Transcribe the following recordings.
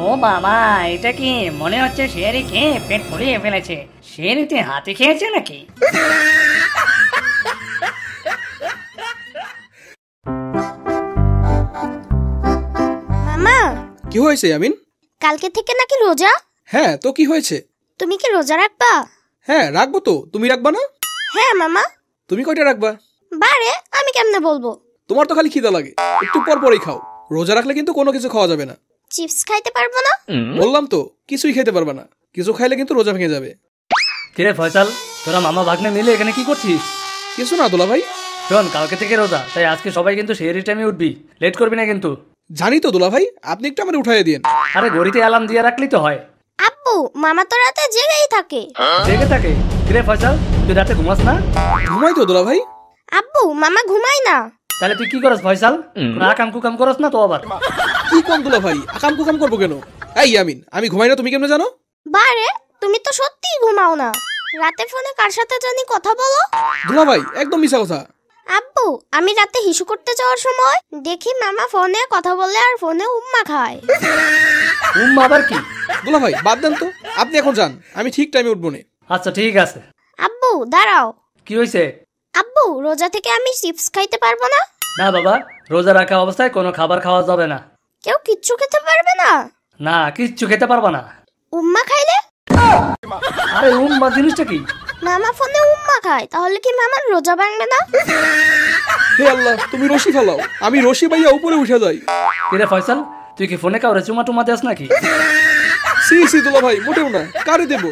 ও বাবা, এটা কি মনে হচ্ছে শেয়ারি খেয়ে পেট ফুলিয়ে ফেলেছে। শেয়ারিতে হাতি খেয়েছে নাকি? মামা, কি হয়েছে আমিন? কালকে থেকে নাকি রোজা? হ্যাঁ, তো কি হয়েছে? তুমি কি রোজা রাখবা? হ্যাঁ, রাখবো তো। তুমি রাখবা না? হ্যাঁ মামা। তুমি কয়টা রাখবা? বারে, আমি কেমনে বলবো? তোমার তো খালি খিদা লাগে, একটু পর পরই খাও। রোজা রাখলে কিন্তু কোনো কিছু খাওয়া যাবে না। চিপস খাইতে পারবো না? বললাম তো, কিছুই খেতে পারবে না। কিছু খাইলে কিন্তু রোজা ভেঙে যাবে। কিরে ফয়সাল, তোরা মামা ভাগ্নে মিলে এখানে কি করছিস? কিছু না দুলা ভাই। শোন, কালকে থেকে রোজা, তাই আজকে সবাই কিন্তু সেহরির টাইমে উঠবি, লেট করবি না কিন্তু। জানি তো দুলা ভাই, আপনি একটু আমার উঠাইয়ে দিয়েন। আরে ঘড়িতে অ্যালার্ম দিয়ে রাখলি তো হয়। আব্বু, মামা তো রাতে জেগেই থাকে। জেগে থাকে? কিরে ফয়সাল, তুই রাতে ঘুমাস না? ঘুমাই তো দুলা ভাই। আব্বু, মামা ঘুমায় না। তাহলে তুই কি করস ফয়সাল? কোনো আকাম কুকাম করস না তো আবার? কি কোন দুলা ভাই, আকাম কুকাম করবো কেন? এই আমিন, আমি ঘুমাই না, তুমি কেমনে জানো? বারে, তুমি তো সত্যিই ঘুমাও না। রাতে ফোনে কার সাথে জানি কথা বলো। দুলা ভাই, একদম মিছা কথা। আব্বু, আমি রাতে হিসু করতে যাওয়ার সময় দেখি মামা ফোনে কথা বলে আর ফোনে উম্মা খায়। আবার কি? দুলা ভাই বাদ দেন তো, আপনি এখন যান, আমি ঠিক টাইমে উঠবো না। আচ্ছা ঠিক আছে। আব্বু দাঁড়াও। কি হয়েছে? আব্বু, রোজা থেকে আমি চিপস খাইতে পারবো না? না বাবা, রোজা রাখা অবস্থায় কোনো খাবার খাওয়া যাবে না। কেউ কিচ্ছু খেতে পারবে না? না, কিচ্ছু খেতে পারবা না। উম্মা খাইলে? আরে উম্মা জিনিসটা কি? মামা ফোনে উম্মা খায়, তাহলে কি মামার রোজা ভাঙবে না? হে আল্লাহ, তুমি রশি ফেলাও, আমি রশি বাইয়া উপরে উঠে যাই। কিরে ফয়সাল, তুই কি ফোনে কাউরে চুমা টুমা দেস নাকি? সি সি দুলা ভাই, মোটেও না। কারে দেবো?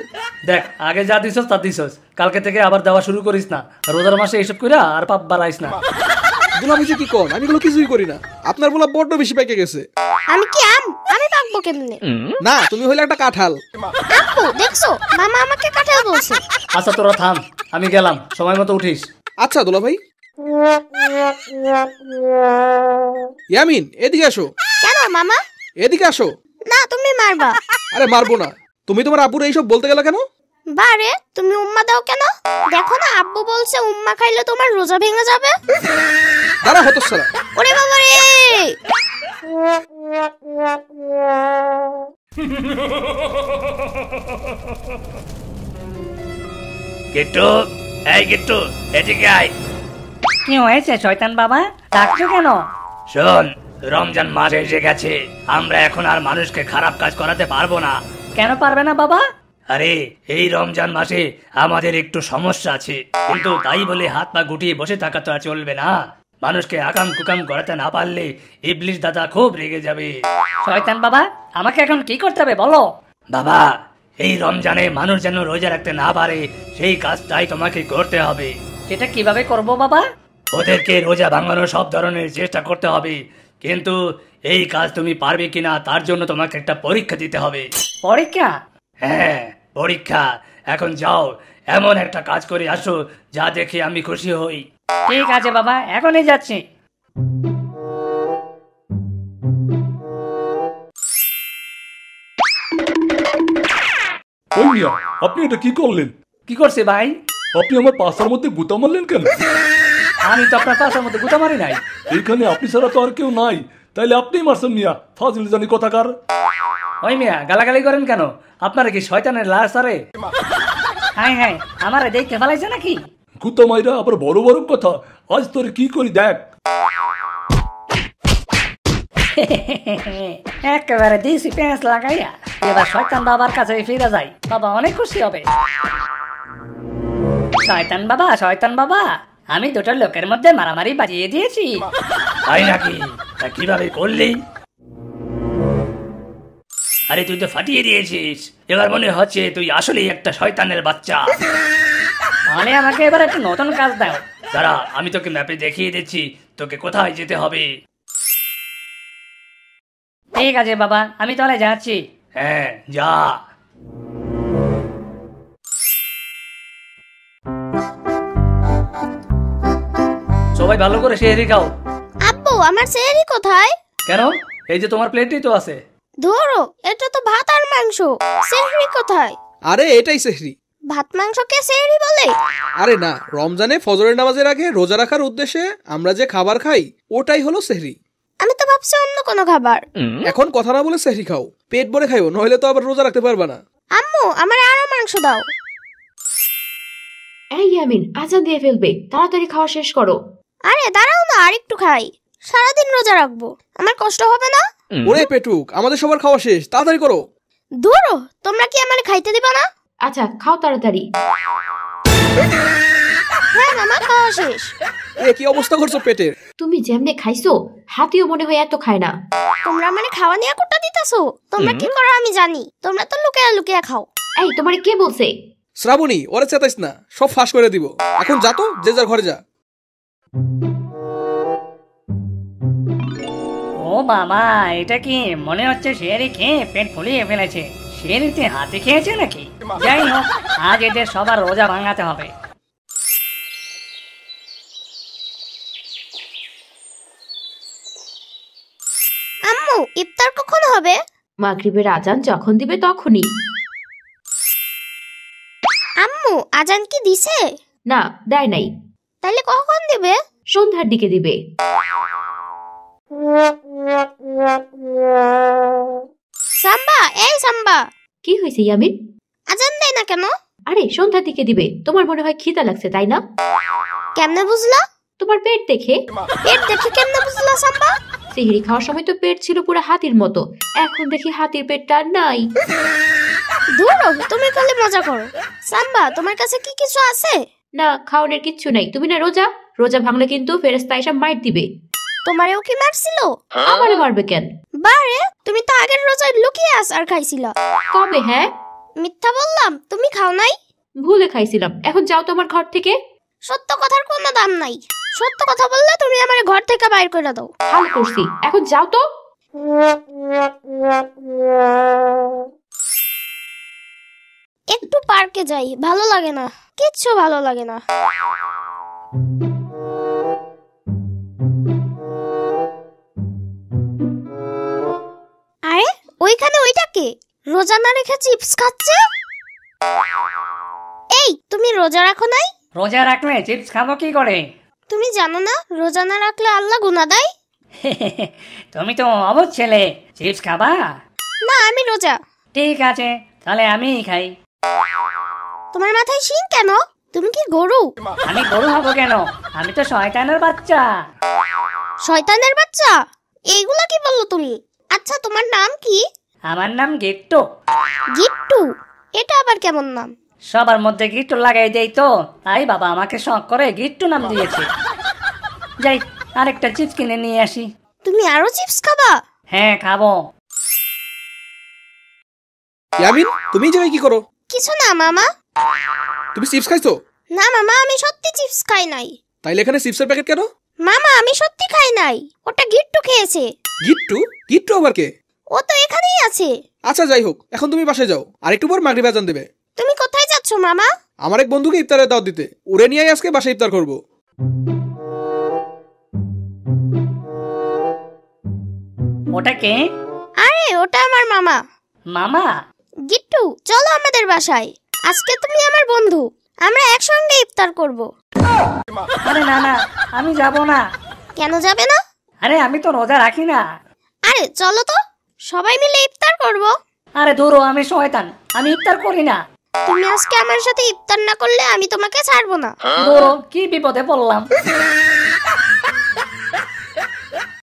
দেখ, আগে যা দিছস তা দিছস, কালকে থেকে আবার দেওয়া শুরু করিস না। রোজার মাসে এইসব কইরা আর পাপ বাড়াইস না। দুলা ভাই কি কোন? আমি এগুলো কিছুই করি না। আপনার বলা বড্ড বেশি পেকে গেছে। আমি কি আম? আমি পাকবো কেমনে? না, তুমি হইলে একটা কাঁঠাল। আব্বু দেখছো, মামা আমাকে কাঁঠাল বলছে। আচ্ছা তোরা থাম, আমি গেলাম, সময় মতো উঠিস। আচ্ছা দুলা ভাই। ইয়ামিন, এদিকে আসো। কেন মামা? এদিকে আসো। না, তুমি মারবা। আরে মারবো না। তুমি তোমার আব্বুর এইসব বলতে গেলা কেন? বারে, তুমি উম্মা দাও কেন? দেখো না, আব্বু বলছে উম্মা খাইলে তোমার রোজা ভেঙে যাবে। দাঁড়া হতচ্ছাড়া। ওরে বাবা রে! গিট্টু, এই গিট্টু, এদিকে আয়। কি হয়েছে শয়তান বাবা, ডাকছো কেন? শোন, রমজান মাস এসে গেছে, আমরা এখন আর মানুষকে খারাপ কাজ করাতে পারবো না। কেন পারবে না বাবা? আরে এই রমজান মাসে আমাদের একটু সমস্যা আছে, কিন্তু তাই বলে হাত পা গুটিয়ে বসে থাকা তো আর চলবে না। মানুষকে আকাম কুকাম করাতে না পারলে ইবলিশ দাদা খুব রেগে যাবে। শয়তান বাবা, আমাকে এখন কি করতে হবে বলো? বাবা, এই রমজানে মানুষ যেন রোজা রাখতে না পারে, সেই কাজটাই তোমাকে করতে হবে। সেটা কিভাবে করব বাবা? ওদেরকে রোজা ভাঙানোর সব ধরনের চেষ্টা করতে হবে, কিন্তু এই কাজ তুমি পারবে কিনা তার জন্য তোমাকে একটা পরীক্ষা দিতে হবে। পরীক্ষা? হ্যাঁ, পরীক্ষা। এখন যাও, এমন একটা কাজ করে আসো যা দেখে আমি খুশি হই। ঠিক আছে বাবা, এখনই যাচ্ছি। ওই মিয়া, আপনি এটা কি করলেন? কি করছে ভাই? আপনি আমার পাশার মধ্যে গুতা মারলেন কেন? আমি তো আপনার পাশার মধ্যে গুতা মারি নাই। এখানে আপনি ছাড়া তো আর কেউ নাই, তাইলে আপনিই মারছেন মিয়া, ফাজিল জানি কথাকার। ওই মিয়া, গালাগালি করেন কেন? আপনারা কি শয়তানের লাশ আরে? হ্যাঁ হ্যাঁ, আমারে দেখতে ফেলাইছে নাকি? গুতা মাইরা আবার বড় বড় কথা, আজ তোর কি করি দেখ। একেবারে দিছি পেঁয়াজ লাগাইয়া, এবার শয়তান বাবার কাছে ফিরে যাই, বাবা অনেক খুশি হবে। শয়তান বাবা, শয়তান বাবা, আমি দুটো লোকের মধ্যে মারামারি বাজিয়ে দিয়েছি। তাই নাকি? তা কিভাবে করলি? আরে তুই তো ফাটিয়ে দিয়েছিস, এবার মনে হচ্ছে তুই আসলেই একটা শয়তানের বাচ্চা। তাহলে আমাকে এবার একটা নতুন কাজ দাও। দাঁড়া, আমি তোকে ম্যাপে দেখিয়ে দিচ্ছি তোকে কোথায় যেতে হবে। ঠিক আছে বাবা, আমি তাহলে যাচ্ছি। হ্যাঁ, যা। সবাই ভালো করে সেহরি খাও। আব্বু, আমার সেহরি কোথায়? কেন? এই যে তোমার প্লেটই তো আছে। ধরো, এটা তো ভাত আর মাংস। সেহরি কোথায়? আরে এটাই সেহরি। ভাত মাংসকে সেহরি বলে? আরে না, রমজানে ফজরের নামাজের আগে রোজা রাখার উদ্দেশ্যে আমরা যে খাবার খাই ওটাই হলো সেহরি। আমি তো ভাবছি অন্য কোনো খাবার। এখন কথা না বলে সেহরি খাও। পেট ভরে খাইও, নইলে তো আবার রোজা রাখতে পারবা না। আম্মু আমার আরো মাংস দাও। এই ইয়ামিন, আজান দিয়ে ফেলবে, তাড়াতাড়ি খাওয়া শেষ করো। আরে দাঁড়াও না, আর একটু খাই, সারাদিন রোজা রাখবো, আমার কষ্ট হবে না? ওরে পেটুক, আমাদের সবার খাওয়া শেষ, তাড়াতাড়ি করো। দূরো, তোমরা কি আমার খাইতে দিবা না? আচ্ছা খাও তাড়াতাড়ি। হ্যাঁ মামা, খাওয়া শেষ। কি অবস্থা করছো পেটের? তুমি যেমনে খাইছো, হাতিও মনে হয় এত খায় না। তোমরা মানে খাওয়া নিয়ে কোটা দিতেছো? তোমরা কি করো আমি জানি, তোমরা তো লুকিয়ে লুকিয়ে খাও। এই তোমারে কে বলছে? শ্রাবণী, ওরে চেতাইস না, সব ফাঁস করে দিব। এখন যা তো, যে যার ঘরে যা। ও বাবা, এটা কি মনে হচ্ছে শেয়ারি খেয়ে পেট ফুলিয়ে ফেলেছে। শেয়ারিতে হাতে খেয়েছে নাকি? যাই হোক, আজ এদের সবার রোজা ভাঙাতে হবে। আম্মু ইফতার কখন হবে? মাগরিবের আজান যখন দিবে তখনই। আম্মু আজান কি দিছে? না, দেয় নাই। তাইলে কখন দিবে? সন্ধ্যার দিকে দিবে। সাম্বা, এই সাম্বা, কি হয়েছে ইয়ামিন? আজান দেয় না কেন? আরে সন্ধ্যার দিকে দিবে, তোমার মনে হয় খিদা লাগছে তাই না? কেমনে বুঝলা? তোমার পেট দেখে। পেট দেখে কেমনে বুঝলা সাম্বা? সেহরি খাওয়ার সময় তো পেট ছিল পুরো হাতির মতো, এখন দেখি হাতির পেটটা আর নাই। দূরো, তুমি খালি মজা করো। সাম্বা, তোমার কাছে কি কিছু আছে? না, খাওয়ানোর কিচ্ছু নাই। তুমি না রোজা, রোজা ভাঙলে কিন্তু ফেরেশতা এসে মাইর দিবে। তোমারেও কি মারছিল? আমারে মারবে কেন? বারে, তুমি তো আগের রোজায় লুকিয়ে আর খাইছিলা। কবে? হ্যাঁ মিথ্যা বললাম, তুমি খাও নাই। ভুলে খাইছিলাম। এখন যাও তোমার ঘর থেকে। সত্য কথার কোনো দাম নাই। সত্য কথা বললে তুমি আমার ঘর থেকে বাইর করে দাও। ভালো করছি, এখন যাও তো। একটু পার্কে যাই, ভালো লাগে না, কিচ্ছু ভালো লাগে না। আরে ওইখানে ওইটা কে? রোজা না রেখে চিপস খাচ্ছে। এই তুমি রোজা রাখো নাই? রোজা রাখলে চিপস খাবো কি করে? তুমি জানো না রোজা না রাখলে আল্লাহ গুনাহ দেয়? তুমি তো অবুঝ ছেলে, চিপস খাবা? না আমি রোজা। ঠিক আছে, তাহলে আমিই খাই। তোমার মাথায় শিং কেন? তুমি কি গরু? আমি গরু হবো কেন? আমি তো শয়তানের বাচ্চা। শয়তানের বাচ্চা? এইগুলা কি বললো তুমি? আচ্ছা তোমার নাম কি? আমার নাম গিট্টু। গিট্টু? এটা আবার কেমন নাম? সবার মধ্যে গিট্টু লাগাই দেই তো, তাই বাবা আমাকে শখ করে গিট্টু নাম দিয়েছে। যাই, আরেকটা চিপস কিনে নিয়ে আসি। তুমি আরো চিপস খাবা? হ্যাঁ খাবো। ইয়ামিন, তুমি এই জায়গায় কি করো? কিছু না মামা। তুমি চিপস খাইছো? না মামা, আমি সত্যি চিপস খাই নাই। তাইলে এখানে চিপসের প্যাকেট কেন? মামা আমি সত্যি খাই নাই, ওটা গিট্টু খেয়েছে। গিট্টু? গিট্টু আবার কে? ও তো এখানেই আছে। আচ্ছা যাই হোক, এখন তুমি বাসায় যাও, আর একটু পর মাগরিব আজান দেবে। তুমি কোথায় যাচ্ছ মামা? আমার এক বন্ধুকে ইফতারের দাওয়াত দিতে, ওরে নিয়ে আজকে বাসায় ইফতার করবো। ওটা কে? আরে ওটা আমার মামা। মামা? গিট্টু চলো আমাদের বাসায়, আজকে তুমি আমার বন্ধু, আমরা একসঙ্গে ইফতার করব। আরে না না, আমি যাব না। কেন যাবে না? আরে আমি তো রোজা রাখি না। আরে চলো তো, সবাই মিলে ইফতার করব। আরে ধরো, আমি শয়তান, আমি ইফতার করি না। তুমি আজকে আমার সাথে ইফতার না করলে আমি তোমাকে ছাড়বো না। ধরো, কি বিপদে পড়লাম।